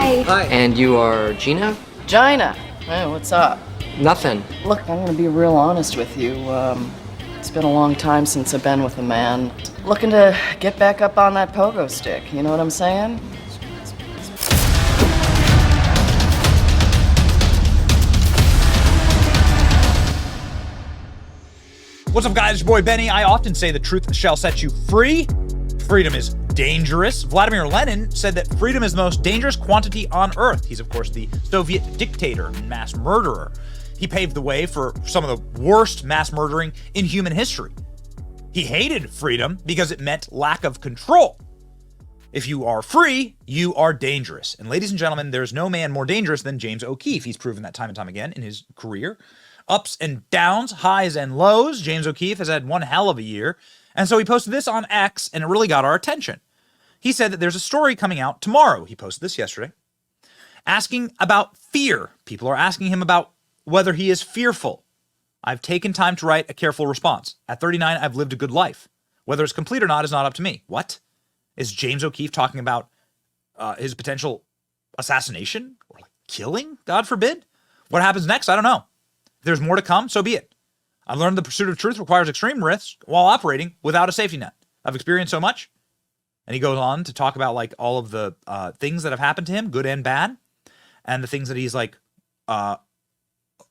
Hi. Hi. And you are Gina? Gina. Hey, what's up? Nothing. Look, I'm gonna be real honest with you. It's been a long time since I've been with a man. Looking to get back up on that pogo stick, you know what I'm saying? What's up, guys? It's your boy Benny. I often say the truth shall set you free. Freedom is dangerous. Vladimir Lenin said that freedom is the most dangerous quantity on earth. He's, of course, the Soviet dictator and mass murderer. He paved the way for some of the worst mass murdering in human history. He hated freedom because it meant lack of control. If you are free, you are dangerous. And ladies and gentlemen, there's no man more dangerous than James O'Keefe. He's proven that time and time again in his career. Ups and downs, highs and lows. James O'Keefe has had one hell of a year. And so he posted this on X, and it really got our attention. He said that there's a story coming out tomorrow. He posted this yesterday, asking about fear. People are asking him about whether he is fearful. I've taken time to write a careful response. At 39, I've lived a good life. Whether it's complete or not is not up to me. What? Is James O'Keefe talking about his potential assassination or like killing, God forbid? What happens next? I don't know. If there's more to come, so be it. I've learned the pursuit of truth requires extreme risks while operating without a safety net. I've experienced so much. And he goes on to talk about like all of the things that have happened to him, good and bad, and the things that he's like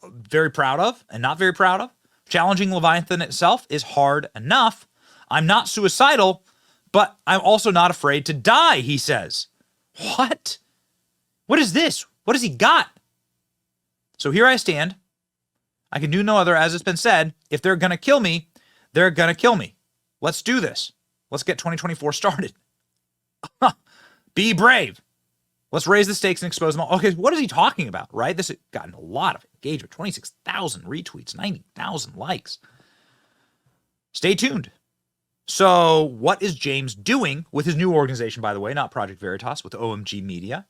very proud of and not very proud of. Challenging Leviathan itself is hard enough. I'm not suicidal, but I'm also not afraid to die, he says. What? What is this? What has he got? So here I stand. I can do no other, as it's been said. If they're going to kill me, they're going to kill me. Let's do this. Let's get 2024 started. Be brave. Let's raise the stakes and expose them all. Okay, what is he talking about, right? This has gotten a lot of engagement. 26,000 retweets, 90,000 likes. Stay tuned. So what is James doing with his new organization, by the way, not Project Veritas, with OMG Media?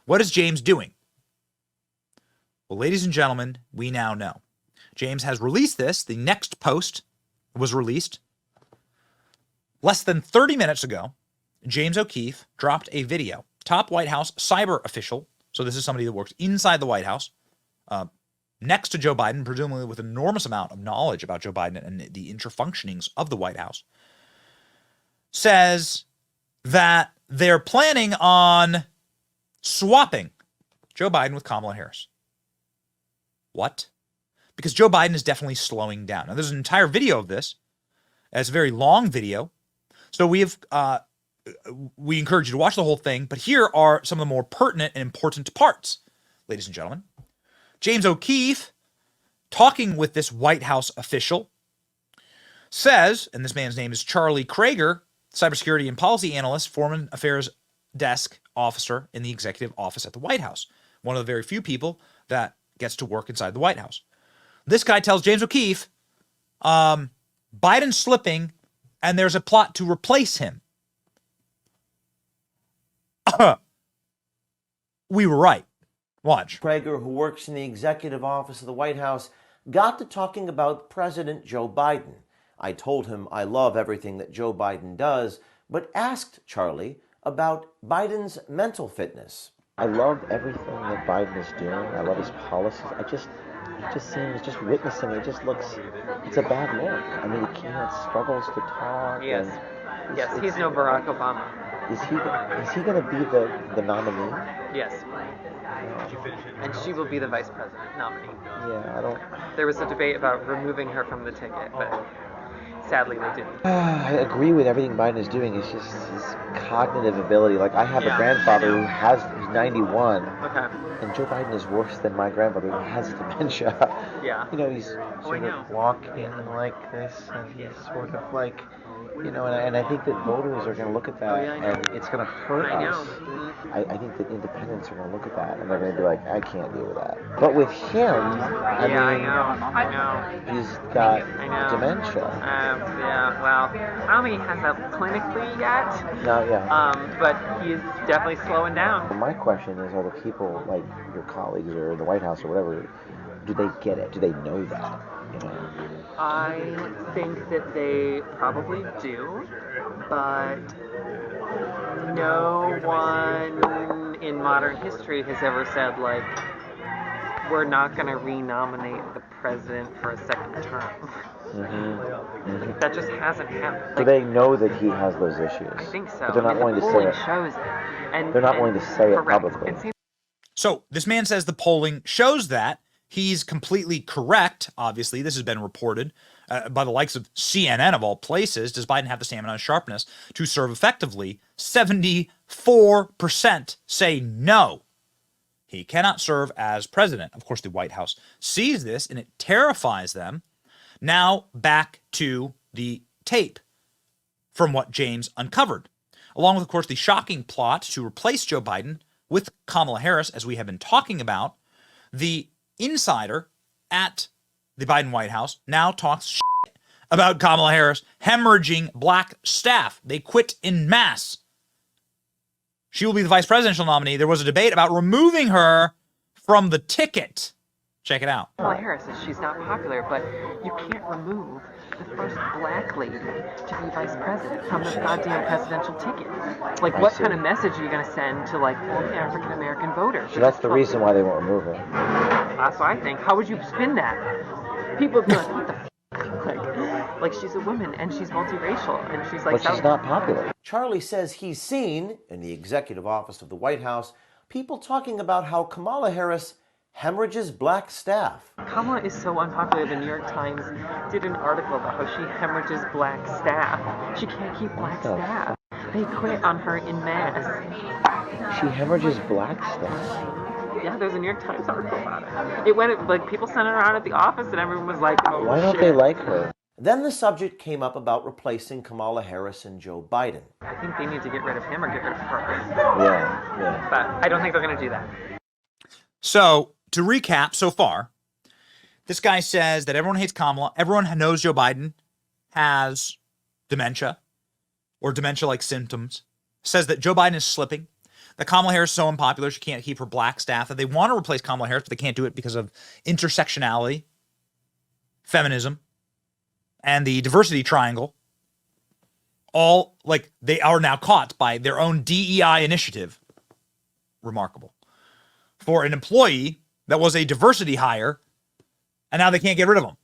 What is James doing? Well, ladies and gentlemen, we now know. James has released this. The next post was released less than 30 minutes ago. James O'Keefe dropped a video. Top White House cyber official, so this is somebody that works inside the White House, next to Joe Biden, presumably with an enormous amount of knowledge about Joe Biden and the interfunctionings of the White House, says that they're planning on swapping Joe Biden with Kamala Harris. What? Because Joe Biden is definitely slowing down. Now, there's an entire video of this. It's a very long video. So we encourage you to watch the whole thing, but here are some of the more pertinent and important parts, ladies and gentlemen. James O'Keefe, talking with this White House official, says, and this man's name is Charlie Krager, cybersecurity and policy analyst, foreign affairs desk officer in the executive office at the White House, one of the very few people that gets to work inside the White House. This guy tells James O'Keefe, Biden's slipping and there's a plot to replace him. We were right. Watch. Krager, who works in the executive office of the White House, got to talking about President Joe Biden. I told him I love everything that Joe Biden does, but asked Charlie about Biden's mental fitness. I love everything that Biden is doing. I love his policies. He just seems, just witnessing it just looks, it's a bad look. I mean, he can't, struggles to talk. Yes. Yes, he's no Barack Obama. Is he going to be the nominee? Yes. And she will be the vice president nominee. Yeah, I don't... There was a debate about removing her from the ticket, but sadly they didn't. I agree with everything Biden is doing. It's just his cognitive ability. Like, I have a grandfather who's 91. Okay. And Joe Biden is worse than my grandfather who has dementia. Yeah. You know, he's sort of walking like this, and he's sort of like, you know, and I think that voters are going to look at that, and it's going to hurt us. I think that independents are going to look at that, and they're going to be like, I can't deal with that. But with him, I mean, he's got dementia. Yeah, well, I don't think he has that clinically yet. No, yeah. But he's definitely slowing down. Well, my question is, are the people, like your colleagues or the White House or whatever, do they get it? Do they know that? You know? I think that they probably do, but no one in modern history has ever said, like, we're not going to renominate the president for a second term. Like, that just hasn't happened. So Like, they know that he has those issues. I think so. But they're not I mean, willing the to say polling it. shows it. And, They're not willing to say it correct. publicly. And same So this man says the polling shows that. He's completely correct. Obviously, this has been reported by the likes of CNN of all places. Does Biden have the stamina and sharpness to serve effectively? 74% say no. He cannot serve as president. Of course, the White House sees this and it terrifies them. Now back to the tape from what James uncovered, along with, of course, the shocking plot to replace Joe Biden with Kamala Harris, as we have been talking about. The insider at the Biden White House now talks shit about Kamala Harris hemorrhaging black staff. They quit en masse. She will be the vice presidential nominee. There was a debate about removing her from the ticket. Check it out. Kamala Harris says she's not popular, but you can't remove the first black lady to be vice president from the goddamn presidential ticket. Like, what kind of message are you going to send to, like, African American voters? So that's the reason why they won't remove her. That's what I think. How would you spin that? People would be like, what the f***? Like, she's a woman, and she's multiracial, and she's like... But she's not popular. Charlie says he's seen, in the executive office of the White House, people talking about how Kamala Harris hemorrhages black staff. Kamala is so unpopular. The New York Times did an article about how she hemorrhages black staff. She can't keep black staff. They quit on her en masse. She hemorrhages black staff. Yeah, there's a New York Times article about it. It went, like, people sent it around at the office, and everyone was like, oh, Why don't shit. they like her? Then the subject came up about replacing Kamala Harris and Joe Biden. I think they need to get rid of him or get rid of her. Yeah. But I don't think they're going to do that. So, to recap so far, this guy says that everyone hates Kamala. Everyone knows Joe Biden has dementia or dementia-like symptoms. Says that Joe Biden is slipping. That Kamala Harris is so unpopular she can't keep her black staff. That they want to replace Kamala Harris, but they can't do it because of intersectionality, feminism, and the diversity triangle. All, like, they are now caught by their own DEI initiative. Remarkable. For an employee that was a diversity hire, and now they can't get rid of them.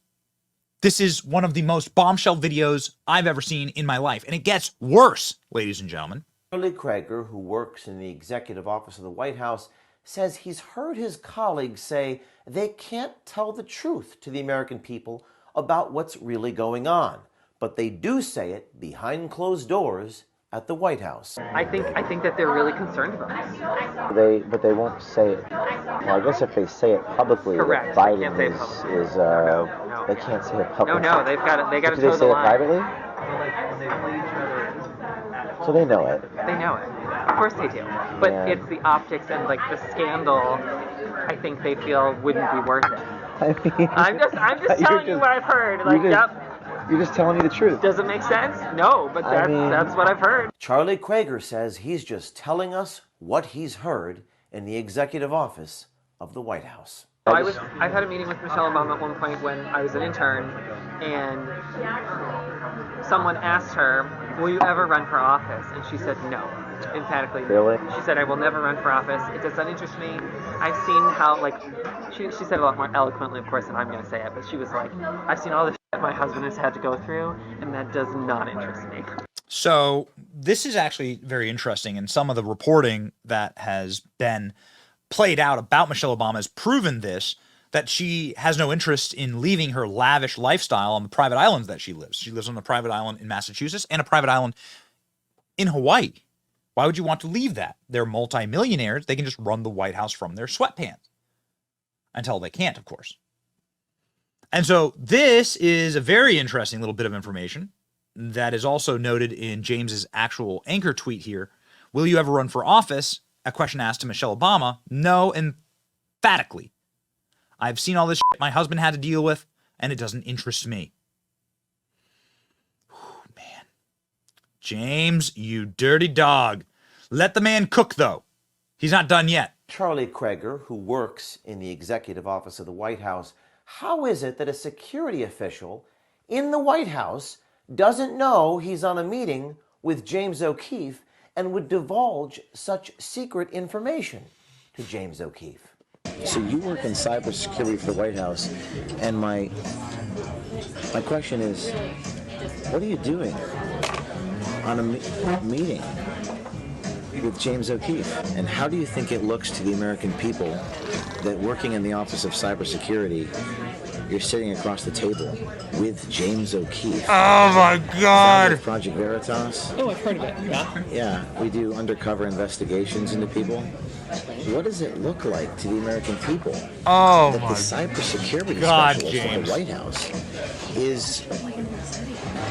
This is one of the most bombshell videos I've ever seen in my life. And it gets worse, ladies and gentlemen. Charlie Krager, who works in the executive office of the White House, says he's heard his colleagues say they can't tell the truth to the American people about what's really going on, but they do say it behind closed doors at the White House. I think that they're really concerned about this. But they won't say it. Well, I guess if they say it publicly, Correct. that They Biden can't say it is No. they can't say it publicly. No, they got to Do they toe the say it line. privately? So they know it. They know it. Of course they do. But Yeah. it's the optics and, like, the scandal, I think they feel wouldn't be worth it. I mean, I'm just telling you what I've heard. Like, You're just telling me the truth. Does it make sense? No, but that's what I've heard. Charlie Krager says he's just telling us what he's heard in the executive office of the White House. I've had a meeting with Michelle Obama at one point when I was an intern, and someone asked her, will you ever run for office? And she said no, emphatically. Really? She said, I will never run for office. It does not interest me. I've seen how, like, she said it a lot more eloquently, of course, than I'm going to say it, but she was like, I've seen all the shit my husband has had to go through, and that does not interest me. So this is actually very interesting, and some of the reporting that has been played out about Michelle Obama has proven this, that she has no interest in leaving her lavish lifestyle on the private islands that she lives. She lives on a private island in Massachusetts and a private island in Hawaii. Why would you want to leave that? They're multimillionaires. They can just run the White House from their sweatpants. Until they can't, of course. And so this is a very interesting little bit of information that is also noted in James's actual anchor tweet here. Will you ever run for office? A question asked to Michelle Obama. No, emphatically. I've seen all this shit my husband had to deal with, and it doesn't interest me. Whew, man. James, you dirty dog. Let the man cook, though. He's not done yet. Charlie Krager, who works in the executive office of the White House, how is it that a security official in the White House doesn't know he's on a meeting with James O'Keefe and would divulge such secret information to James O'Keefe. So you work in cybersecurity for the White House, and my question is, what are you doing on a meeting with James O'Keefe? And how do you think it looks to the American people that working in the Office of Cybersecurity, you're sitting across the table with James O'Keefe? Oh my God! Project Veritas. Oh, I've heard of it. Yeah. Yeah, we do undercover investigations into people. What does it look like to the American people Oh that the my cybersecurity God, specialist from James. the White House is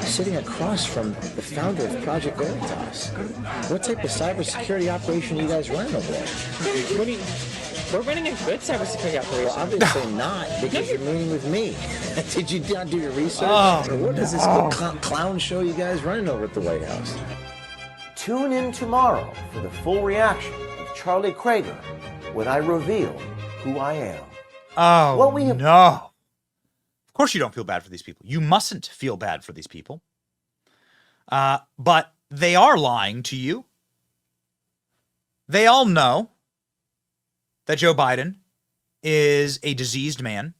sitting across from the founder of Project Veritas? What type of cybersecurity operation are you guys running over there? We're running a good cybersecurity operation. Well, obviously not, because you're meeting with me. Did you not do your research? Oh, Or what is this clown show you guys running over at the White House? Tune in tomorrow for the full reaction of Charlie Krager when I reveal who I am. Oh, What we have- no. Of course you don't feel bad for these people. You mustn't feel bad for these people. But they are lying to you. They all know that Joe Biden is a diseased man.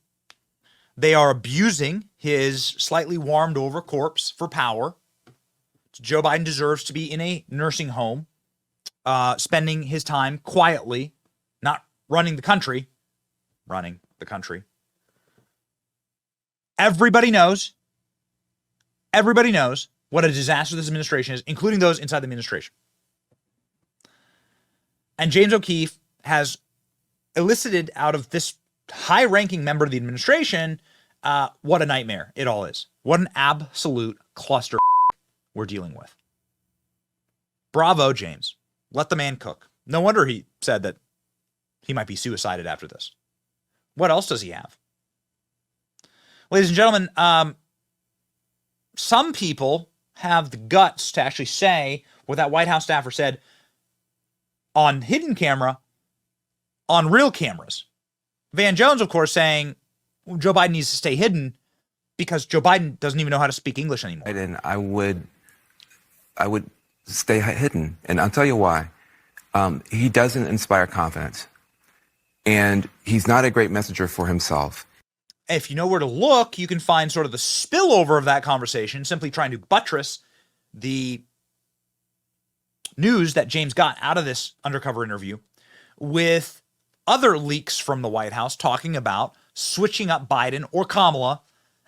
They are abusing his slightly warmed over corpse for power. Joe Biden deserves to be in a nursing home, spending his time quietly, not running the country. Running the country. Everybody knows what a disaster this administration is, including those inside the administration. And James O'Keefe has elicited out of this high-ranking member of the administration what a nightmare it all is. What an absolute cluster we're dealing with. Bravo, James. Let the man cook. No wonder he said that he might be suicided after this. What else does he have? Ladies and gentlemen, some people have the guts to actually say what that White House staffer said on hidden camera, on real cameras. Van Jones, of course, saying Joe Biden needs to stay hidden because Joe Biden doesn't even know how to speak English anymore. And I would stay hidden, and I'll tell you why. He doesn't inspire confidence, and he's not a great messenger for himself. If you know where to look, you can find sort of the spillover of that conversation, simply trying to buttress the news that James got out of this undercover interview with other leaks from the White House talking about switching up Biden or Kamala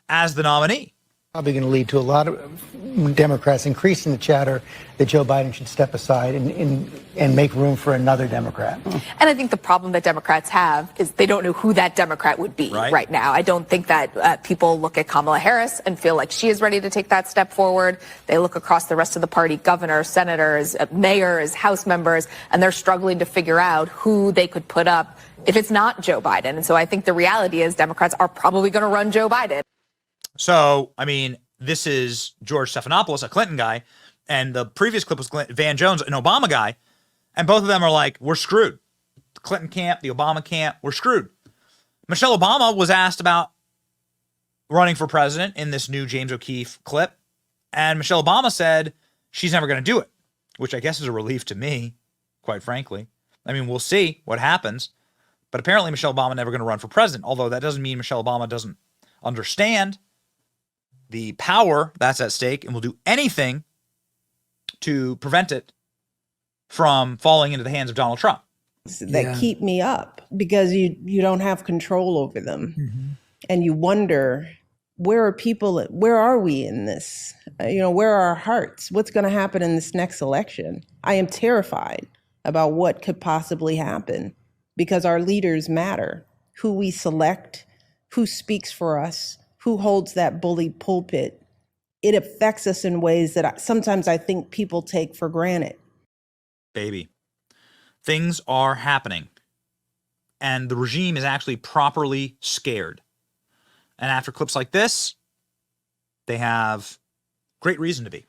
as the nominee. Probably going to lead to a lot of Democrats increasing the chatter that Joe Biden should step aside and make room for another Democrat. And I think the problem that Democrats have is they don't know who that Democrat would be right now. I don't think that people look at Kamala Harris and feel like she is ready to take that step forward. They look across the rest of the party, governors, senators, mayors, House members, and they're struggling to figure out who they could put up if it's not Joe Biden. And so I think the reality is Democrats are probably going to run Joe Biden. So, I mean, this is George Stephanopoulos, a Clinton guy, and the previous clip was Van Jones, an Obama guy, and both of them are like, we're screwed. The Clinton camp, the Obama camp, we're screwed. Michelle Obama was asked about running for president in this new James O'Keefe clip, and Michelle Obama said she's never going to do it, which I guess is a relief to me, quite frankly. I mean, we'll see what happens, but apparently Michelle Obama never going to run for president, although that doesn't mean Michelle Obama doesn't understand the power that's at stake and will do anything to prevent it from falling into the hands of Donald Trump. That keep me up because you don't have control over them. Mm-hmm. And you wonder, where are we in this? Where are our hearts? What's going to happen in this next election? I am terrified about what could possibly happen because our leaders matter. Who we select, who speaks for us, who holds that bully pulpit, it affects us in ways that sometimes I think people take for granted. Baby, things are happening, and the regime is actually properly scared. And after clips like this, they have great reason to be.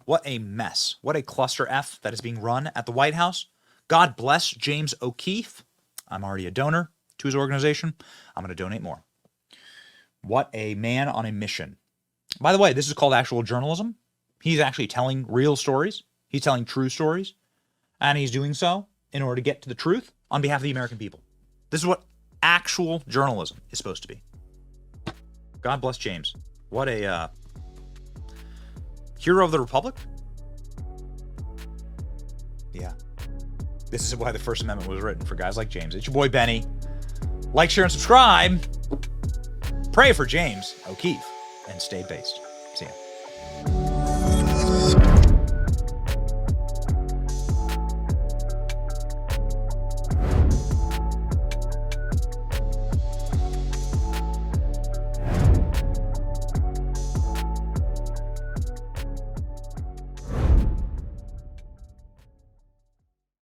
What a mess. What a cluster F that is being run at the White House. God bless James O'Keefe. I'm already a donor to his organization. I'm going to donate more. What a man on a mission. By the way, this is called actual journalism. He's actually telling real stories. He's telling true stories, and he's doing so in order to get to the truth on behalf of the American people. This is what actual journalism is supposed to be. God bless James. What a hero of the Republic. Yeah. This is why the First Amendment was written, for guys like James. It's your boy Benny. Like, share, and subscribe. Pray for James O'Keefe, and stay based. See ya.